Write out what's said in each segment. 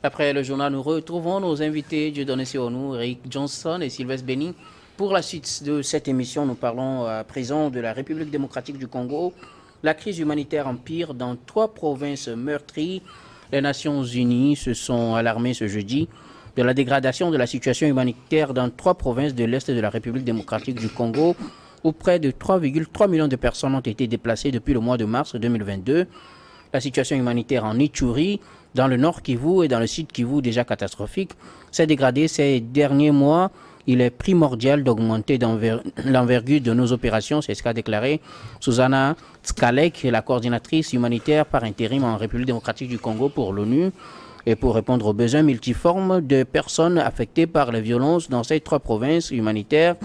Après le journal, nous retrouvons nos invités, Dieudonné Sionou, Eric Johnson et Sylvestre Béni. Pour la suite de cette émission, nous parlons à présent de la République démocratique du Congo. La crise humanitaire empire dans 3 provinces meurtries. Les Nations unies se sont alarmées ce jeudi de la dégradation de la situation humanitaire dans 3 provinces de l'Est de la République démocratique du Congo, où près de 3,3 millions de personnes ont été déplacées depuis le mois de mars 2022. La situation humanitaire en Ituri, dans le nord Kivu et dans le sud Kivu déjà catastrophique, s'est dégradée ces derniers mois. Il est primordial d'augmenter l'envergure de nos opérations, c'est ce qu'a déclaré Susanna Tskalek, la coordinatrice humanitaire par intérim en République démocratique du Congo pour l'ONU. Et pour répondre aux besoins multiformes de personnes affectées par les violences dans ces 3 provinces humanitaires,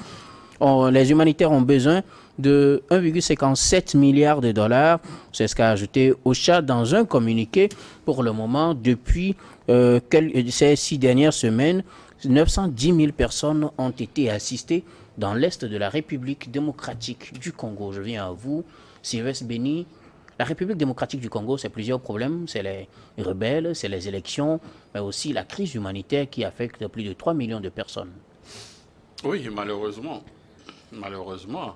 les humanitaires ont besoin de 1,57 milliard de dollars. C'est ce qu'a ajouté OCHA dans un communiqué. Pour le moment, depuis ces 6 dernières semaines, 910 000 personnes ont été assistées dans l'Est de la République démocratique du Congo. Je viens à vous, Sylvestre Béni. La République démocratique du Congo, c'est plusieurs problèmes. C'est les rebelles, c'est les élections, mais aussi la crise humanitaire qui affecte plus de 3 millions de personnes. Oui, malheureusement. Malheureusement.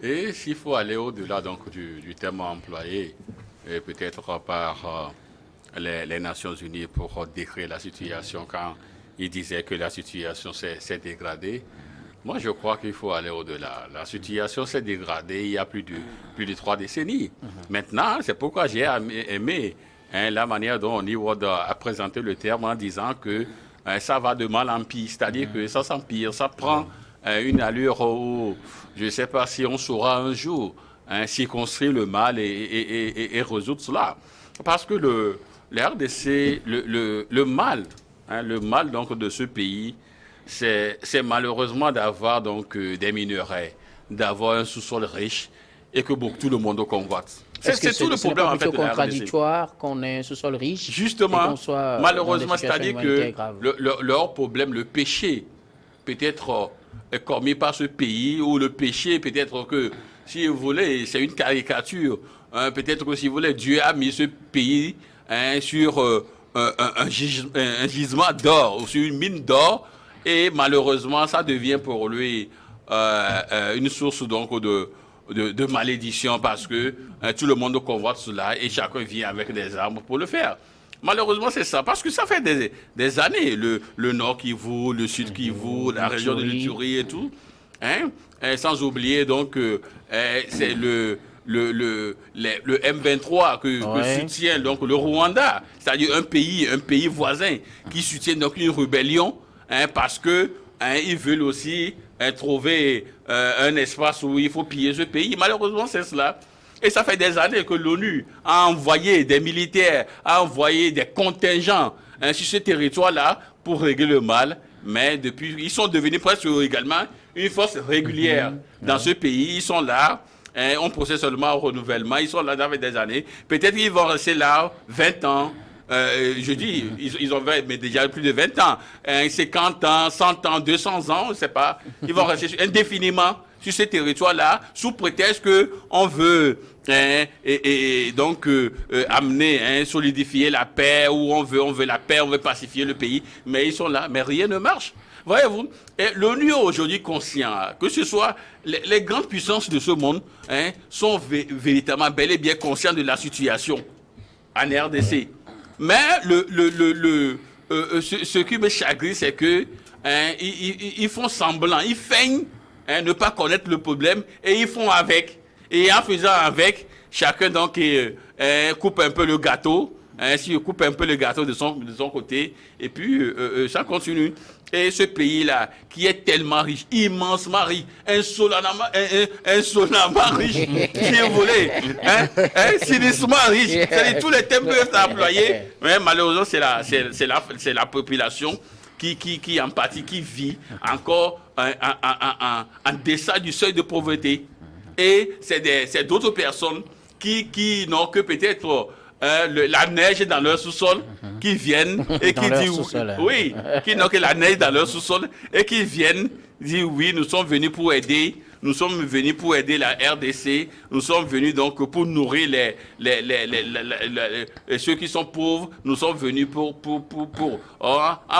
Et s'il faut aller au-delà donc, du terme employé, et peut-être par les Nations Unies pour décrire la situation quand ils disaient que la situation s'est dégradée, moi je crois qu'il faut aller au-delà. La situation s'est dégradée il y a plus de 3 décennies. Maintenant, c'est pourquoi j'ai aimé la manière dont Niwod a présenté le terme en disant que ça va de mal en pire, c'est-à-dire que ça s'empire, ça prend une allure où je ne sais pas si on saura un jour circonscrire le mal et résoudre cela. Parce que le RDC, le mal donc, de ce pays, c'est malheureusement d'avoir donc des minerais, d'avoir un sous-sol riche et que tout le monde convoite. C'est tout le problème en fait de la RDC. Contradictoire qu'on ait un sous-sol riche. Justement, malheureusement, c'est-à-dire que leur problème, le péché, peut-être commis par ce pays, ou le péché, peut-être que, si vous voulez, c'est une caricature, peut-être que, si vous voulez, Dieu a mis ce pays sur un gisement d'or, ou sur une mine d'or, et malheureusement, ça devient pour lui une source donc de malédiction, parce que tout le monde convoite cela, et chacun vient avec des armes pour le faire. Malheureusement, c'est ça, parce que ça fait des années, le nord Kivu, le sud Kivu, la région de l'Ituri et tout, sans oublier donc c'est le M23 que soutient donc le Rwanda, c'est-à-dire un pays voisin qui soutient donc une rébellion, parce que ils veulent aussi trouver un espace où il faut piller ce pays. Malheureusement, c'est cela. Et ça fait des années que l'ONU a envoyé des militaires, a envoyé des contingents sur ce territoire-là pour régler le mal. Mais depuis, ils sont devenus presque également une force régulière dans ce pays. Ils sont là, on procède seulement au renouvellement. Ils sont là depuis des années. Peut-être qu'ils vont rester là 20 ans. Je dis, ils ont mais déjà plus de 20 ans. 50 ans, 100 ans, 200 ans, on ne sait pas. Ils vont rester indéfiniment sur ces territoires-là, sous prétexte qu'on veut donc amener, solidifier la paix, ou on veut la paix, on veut pacifier le pays, mais ils sont là, mais rien ne marche. Voyez-vous, l'ONU est aujourd'hui conscient que ce soit les grandes puissances de ce monde sont véritablement bel et bien conscients de la situation en RDC. Mais ce qui me chagrine, c'est que ils font semblant, ils feignent ne pas connaître le problème, et ils font avec. Et en faisant avec, chacun donc coupe un peu le gâteau, coupe un peu le gâteau de son côté, et puis ça continue. Et ce pays-là, qui est tellement riche, immensement riche, insolemment riche, si vous voulez, sinistrement riche, c'est-à-dire tous les thèmes peuvent être employés, mais malheureusement, c'est la population qui en partie, qui vit encore en deçà du seuil de pauvreté. Et c'est d'autres personnes qui n'ont que peut-être la neige dans leur sous-sol, qui viennent et qui disent oui, qui n'ont que la neige dans leur sous-sol et qui viennent dire oui, nous sommes venus pour aider nous sommes venus pour aider la RDC, nous sommes venus donc pour nourrir ceux qui sont pauvres, nous sommes venus en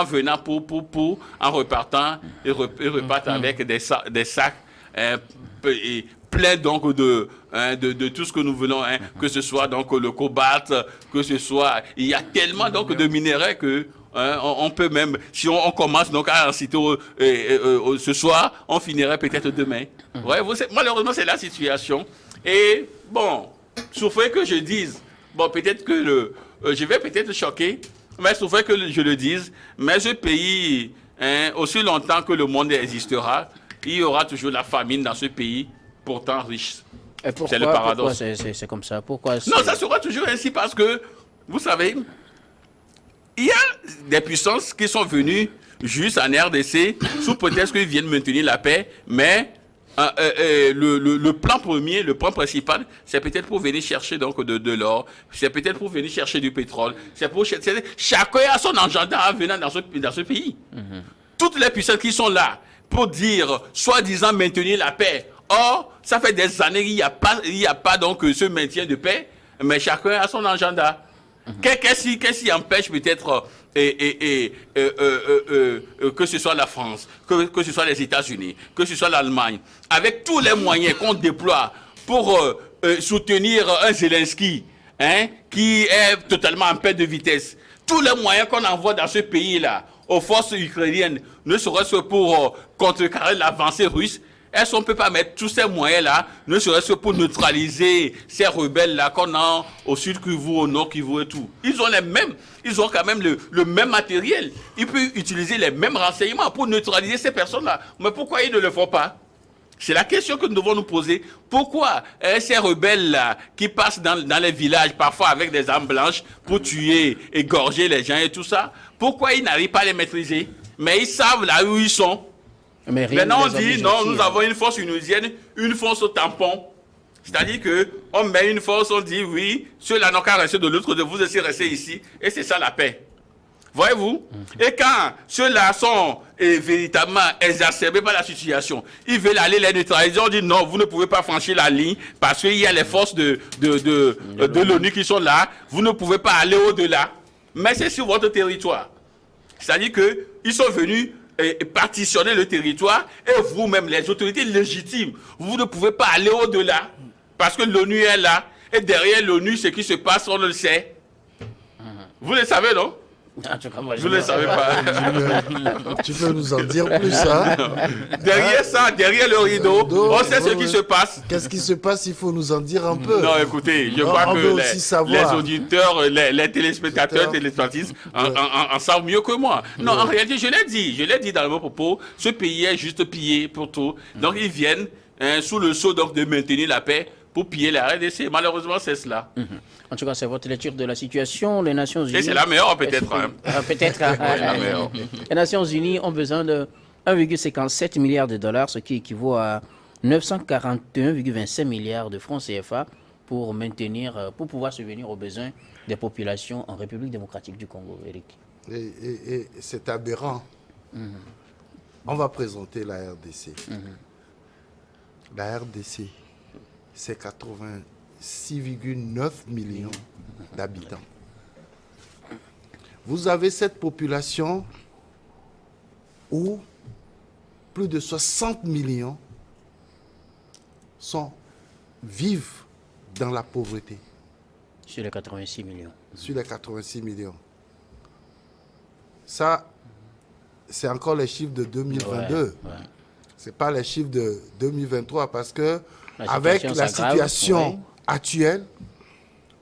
venant en repartant, et repartent avec des sacs pleins donc de tout ce que nous voulons, que ce soit donc le cobalt, que ce soit, il y a tellement donc de minéraux que on peut même, si on commence donc à en citer ce soir, on finirait peut-être demain. Ouais, malheureusement, c'est la situation. Et bon, souffrez que je dise, bon, peut-être que je vais peut-être choquer, mais souffrez que je le dise, mais ce pays, aussi longtemps que le monde existera, il y aura toujours la famine dans ce pays, pourtant riche. C'est le paradoxe. Pourquoi c'est comme ça? Pourquoi non, ça sera toujours ainsi parce que, vous savez, il y a des puissances qui sont venues juste en RDC sous prétexte qu'ils viennent maintenir la paix, mais le plan premier, le plan principal, c'est peut-être pour venir chercher donc de l'or, c'est peut-être pour venir chercher du pétrole, chacun a son agenda en venant dans ce pays. Toutes les puissances qui sont là pour dire, soi-disant maintenir la paix, or, ça fait des années qu'il n'y a pas donc ce maintien de paix, mais chacun a son agenda. Qu'est-ce qui empêche peut-être que ce soit la France, que ce soit les États-Unis, que ce soit l'Allemagne, avec tous les moyens qu'on déploie pour soutenir un Zelensky qui est totalement en perte de vitesse, tous les moyens qu'on envoie dans ce pays-là aux forces ukrainiennes, ne serait-ce que pour contrecarrer l'avancée russe, est-ce qu'on ne peut pas mettre tous ces moyens-là, ne serait-ce que pour neutraliser ces rebelles-là qu'on a au sud Kivu, au nord Kivu et tout. Ils ont quand même le même matériel. Ils peuvent utiliser les mêmes renseignements pour neutraliser ces personnes-là. Mais pourquoi ils ne le font pas? C'est la question que nous devons nous poser. Pourquoi ces rebelles-là qui passent dans les villages, parfois avec des armes blanches, pour tuer, égorger les gens et tout ça, pourquoi ils n'arrivent pas à les maîtriser? Mais ils savent là où ils sont. Maintenant, on dit, non, nous avons une force onusienne, une force au tampon. C'est-à-dire qu'on met une force, on dit, oui, ceux-là n'ont qu'à rester de l'autre, de vous aussi rester ici. Et c'est ça la paix. Voyez-vous? Et quand ceux-là sont véritablement exacerbés par la situation, ils veulent aller les neutraliser, on dit, non, vous ne pouvez pas franchir la ligne parce qu'il y a les forces de l'ONU qui sont là, vous ne pouvez pas aller au-delà. Mais c'est sur votre territoire. C'est-à-dire qu'ils sont venus partitionner le territoire et vous-même, les autorités légitimes, vous ne pouvez pas aller au-delà parce que l'ONU est là et derrière l'ONU, ce qui se passe, on le sait. Vous le savez, non? En tout cas, moi, vous ne le savez pas. Tu peux nous en dire plus, ça? Derrière ça, derrière le rideau, on sait ce qui se passe. Qu'est-ce qui se passe? Il faut nous en dire un peu. Non, écoutez, je crois que les auditeurs, les téléspectateurs, téléspectatrices en savent mieux que moi. Non, en réalité, je l'ai dit dans mon propos, ce pays est juste pillé pour tout. Donc, ils viennent sous le sceau donc, de maintenir la paix pour piller la RDC. Malheureusement, c'est cela. En tout cas, c'est votre lecture de la situation. Les Nations Unies... Et c'est la meilleure, peut-être. Peut-être. Les Nations Unies ont besoin de 1,57 milliard de dollars, ce qui équivaut à 941,25 milliards de francs CFA pour pouvoir subvenir aux besoins des populations en République démocratique du Congo, Eric. Et c'est aberrant. On va présenter la RDC. La RDC, c'est 86,9 millions d'habitants. Vous avez cette population où plus de 60 millions vivent dans la pauvreté. Sur les 86 millions. Sur les 86 millions. Ça, c'est encore les chiffres de 2022. Ce n'est pas les chiffres de 2023 parce que avec la situation actuelle,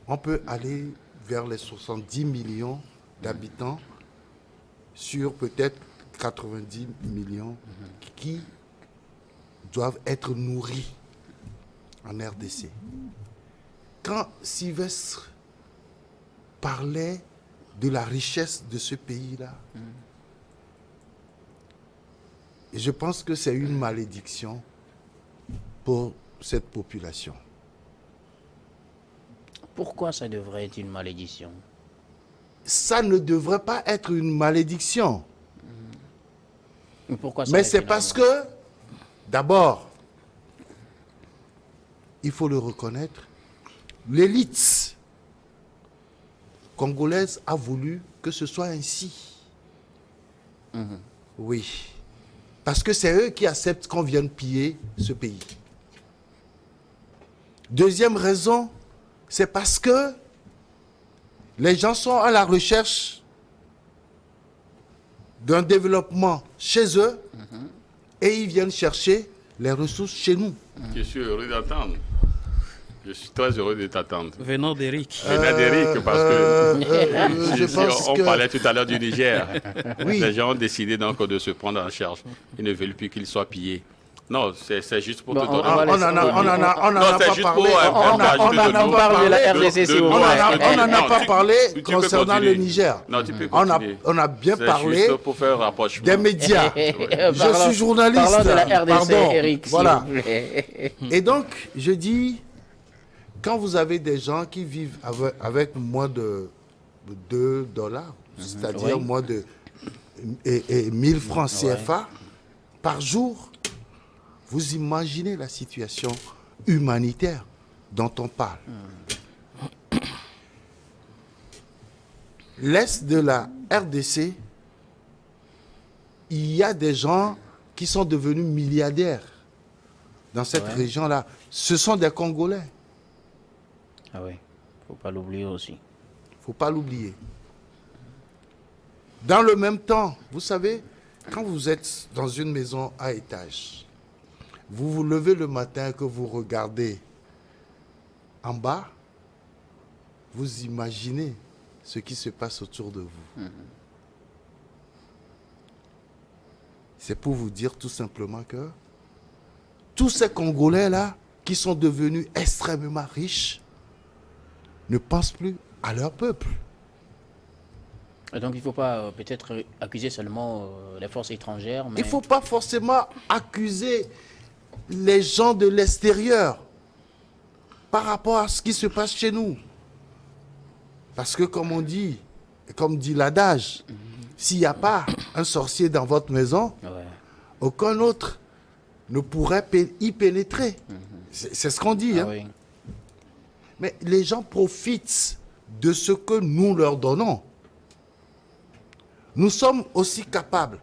on peut aller vers les 70 millions d'habitants sur peut-être 90 millions qui doivent être nourris en RDC. Quand Sylvestre parlait de la richesse de ce pays-là, et je pense que c'est une malédiction pour cette population. Pourquoi ça devrait être une malédiction? Ça ne devrait pas être une malédiction. Pourquoi ça? Mais c'est parce que, d'abord, il faut le reconnaître, l'élite congolaise a voulu que ce soit ainsi. Oui. Parce que c'est eux qui acceptent qu'on vienne piller ce pays. Deuxième raison, c'est parce que les gens sont à la recherche d'un développement chez eux et ils viennent chercher les ressources chez nous. Je suis heureux d'attendre. Je suis très heureux de t'attendre. Venant d'Éric. Venant d'Éric, parce que je pense on que... parlait tout à l'heure du Niger. Oui. Les gens ont décidé donc de se prendre en charge. Ils ne veulent plus qu'ils soient pillés. Non, c'est juste pour te donner... On n'en a pas parlé. On parle de la RDC, si vous voulez. On n'en a pas parlé concernant le Niger. Non, tu peux continuer. On a bien parlé juste pour faire un rapprochement. des médias. Je suis journaliste. Parlons de la RDC, Pardon. Eric, s'il Voilà. vous plaît. Et donc, je dis, quand vous avez des gens qui vivent avec moins de $2, c'est-à-dire Oui. moins de 1000 francs CFA par jour, vous imaginez la situation humanitaire dont on parle. L'Est de la RDC, il y a des gens qui sont devenus milliardaires dans cette région-là. Ce sont des Congolais. Ah oui, il ne faut pas l'oublier aussi. Il ne faut pas l'oublier. Dans le même temps, vous savez, quand vous êtes dans une maison à étage, vous vous levez le matin que vous regardez en bas, vous imaginez ce qui se passe autour de vous. C'est pour vous dire tout simplement que tous ces Congolais-là, qui sont devenus extrêmement riches, ne pensent plus à leur peuple. Et donc il ne faut pas peut-être accuser seulement les forces étrangères. Mais... Il ne faut pas forcément accuser les gens de l'extérieur par rapport à ce qui se passe chez nous. Parce que comme on dit, comme dit l'adage, s'il n'y a pas un sorcier dans votre maison, aucun autre ne pourrait y pénétrer. C'est ce qu'on dit. oui. Mais les gens profitent de ce que nous leur donnons. Nous sommes aussi capables.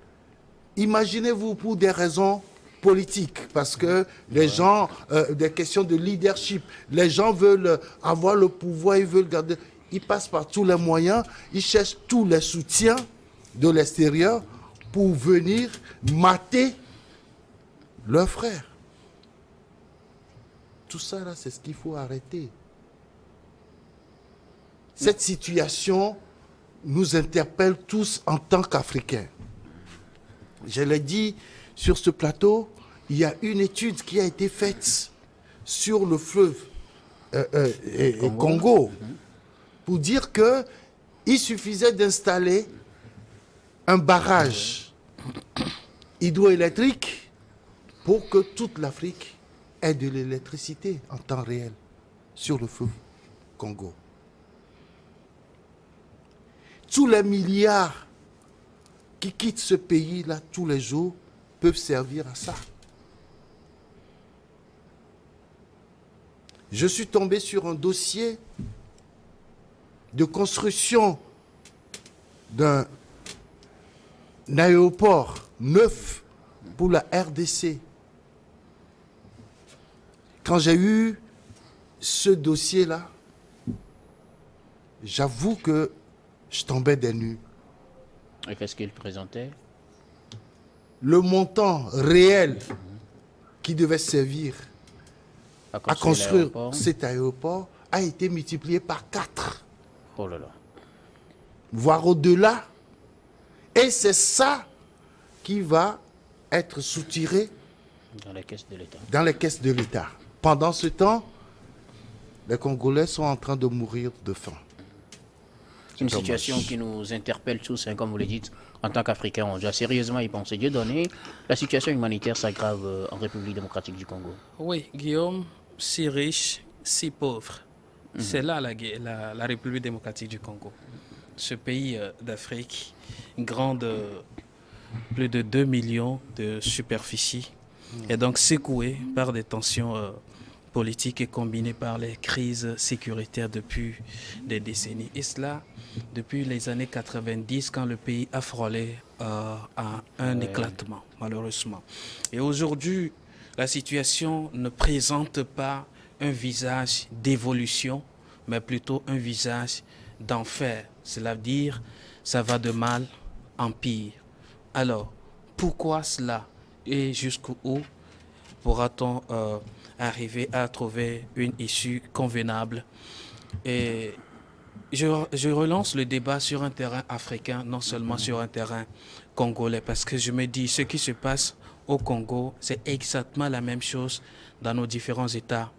Imaginez-vous pour des raisons politiques, parce que les gens, des questions de leadership, les gens veulent avoir le pouvoir, ils veulent garder, ils passent par tous les moyens, ils cherchent tous les soutiens de l'extérieur pour venir mater leurs frères. Tout ça, là, c'est ce qu'il faut arrêter. Cette situation nous interpelle tous en tant qu'Africains. Je l'ai dit sur ce plateau, il y a une étude qui a été faite sur le fleuve Congo pour dire qu'il suffisait d'installer un barrage hydroélectrique pour que toute l'Afrique ait de l'électricité en temps réel sur le fleuve Congo. Tous les milliards qui quittent ce pays-là tous les jours peuvent servir à ça. Je suis tombé sur un dossier de construction d'un aéroport neuf pour la RDC. Quand j'ai eu ce dossier-là, j'avoue que je tombais des nues. Et qu'est-ce qu'il présentait? Le montant réel qui devait servir à construire cet aéroport a été multiplié par 4. Oh là là. Voire au-delà. Et c'est ça qui va être soutiré dans les caisses de l'État. Dans les caisses de l'État. Pendant ce temps, les Congolais sont en train de mourir de faim. C'est une situation qui nous interpelle tous, comme vous le dites, en tant qu'Africains. On doit sérieusement y penser. Dieu donné, la situation humanitaire s'aggrave en République démocratique du Congo. Oui, Guillaume, si riche, si pauvre. C'est là la République démocratique du Congo. Ce pays d'Afrique, grand de plus de 2 millions de superficie, est donc secoué par des tensions politique est combinée par les crises sécuritaires depuis des décennies. Et cela depuis les années 90, quand le pays a frôlé à un éclatement, malheureusement. Et aujourd'hui, la situation ne présente pas un visage d'évolution, mais plutôt un visage d'enfer. Cela veut dire, ça va de mal en pire. Alors, pourquoi cela? Et jusqu'où pourra-t-on arriver à trouver une issue convenable? Et je relance le débat sur un terrain africain, non seulement sur un terrain congolais, parce que je me dis, ce qui se passe au Congo, c'est exactement la même chose dans nos différents États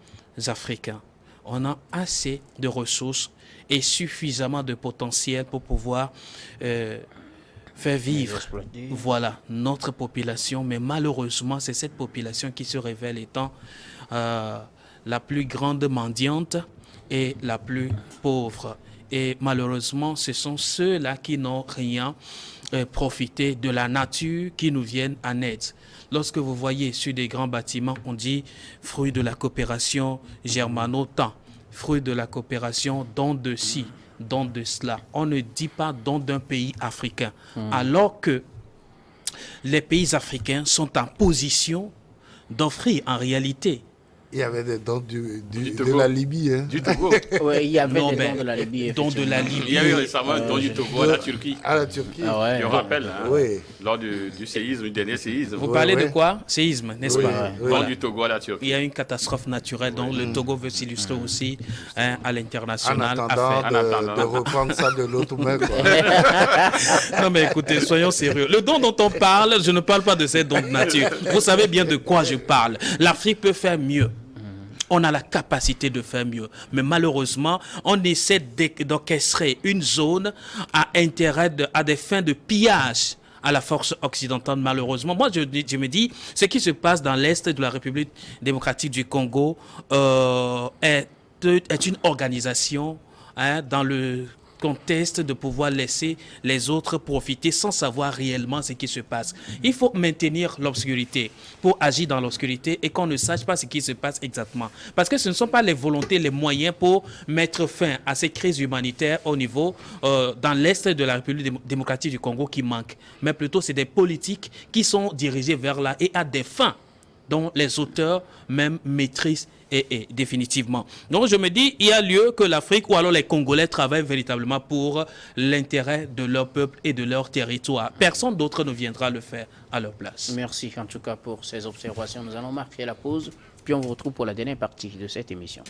africains. On a assez de ressources et suffisamment de potentiel pour pouvoir faire vivre notre population, mais malheureusement, c'est cette population qui se révèle étant la plus grande mendiante et la plus pauvre. Et malheureusement, ce sont ceux-là qui n'ont rien profité de la nature qui nous viennent en aide. Lorsque vous voyez sur des grands bâtiments, on dit fruit de la coopération germano-tan, fruit de la coopération don de ci, don de cela. On ne dit pas don d'un pays africain, alors que les pays africains sont en position d'offrir en réalité. Il y avait des dons de la Libye. Hein. Du Togo. Oui, il y avait des dons de la Libye. Il y a eu récemment un don du Togo à la Turquie. À la Turquie. Je rappelle, oui. Lors du séisme, du dernier séisme. Vous parlez de quoi? Séisme, n'est-ce pas? Don du Togo à la Turquie. Il y a une catastrophe naturelle, donc le Togo veut s'illustrer aussi à l'international. En attendant de reprendre ça de l'autre main. Non mais écoutez, soyons sérieux. Le don dont on parle, je ne parle pas de ces dons de nature. Vous savez bien de quoi je parle. L'Afrique peut faire mieux. On a la capacité de faire mieux. Mais malheureusement, on essaie d'orchestrer une zone à intérêt, à des fins de pillage à la force occidentale, malheureusement. Moi, je me dis, ce qui se passe dans l'Est de la République démocratique du Congo est une organisation dans le contexte de pouvoir laisser les autres profiter sans savoir réellement ce qui se passe. Il faut maintenir l'obscurité pour agir dans l'obscurité et qu'on ne sache pas ce qui se passe exactement. Parce que ce ne sont pas les volontés, les moyens pour mettre fin à ces crises humanitaires au niveau dans l'Est de la République démocratique du Congo qui manquent. Mais plutôt, c'est des politiques qui sont dirigées vers là et à des fins dont les auteurs même maîtrisent et définitivement. Donc je me dis, il y a lieu que l'Afrique ou alors les Congolais travaillent véritablement pour l'intérêt de leur peuple et de leur territoire. Personne d'autre ne viendra le faire à leur place. Merci en tout cas pour ces observations. Nous allons marquer la pause, puis on vous retrouve pour la dernière partie de cette émission.